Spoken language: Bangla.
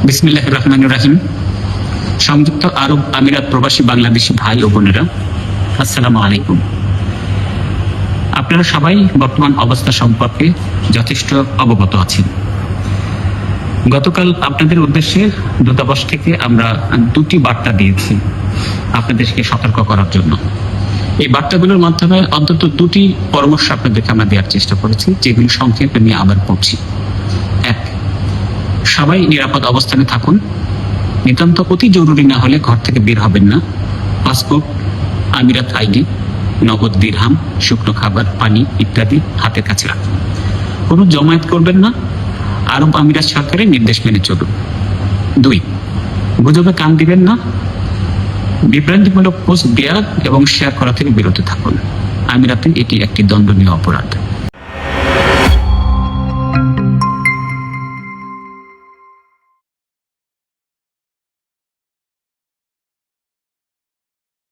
বিসমিল্লাহির রহমানির রহিম। সংযুক্ত আরব আমিরাত প্রবাসী বাংলাদেশি ভাই ও বোনেরা, আসসালামু আলাইকুম। আপনারা সবাই বর্তমান অবস্থা সম্পর্কে যথেষ্ট অবগত আছেন। গতকাল আপনাদের উদ্দেশ্যে দূতাবাস থেকে আমরা দুটি বার্তা দিয়েছি আপনাদেরকে সতর্ক করার জন্য। এই বার্তাগুলোর মাধ্যমে অন্তত দুটি পরামর্শ আপনাদেরকে আমরা দেওয়ার চেষ্টা করেছি, যেগুলি সংক্ষেপে নিয়ে আবার পড়ছি। এক, সবাই নিরাপদ অবস্থানে থাকুন। নিতান্ত অতি জরুরি না হলে ঘর থেকে বের হবেন না। পাসপোর্ট, আমিরাত আইডি, নগদ দিরহাম, শুকনো খাবার, পানি ইত্যাদি হাতের কাছে রাখুন। কোনো জমায়েত করবেন না। আরব আমিরাত সরকারের নির্দেশ মেনে চলুন। 2, গুজবে কান দিবেন না। বিভ্রান্তিমূলক পোস্ট দেওয়া এবং শেয়ার করা থেকে বিরত থাকুন। আমিরাতে এটি একটি দণ্ডনীয় অপরাধ।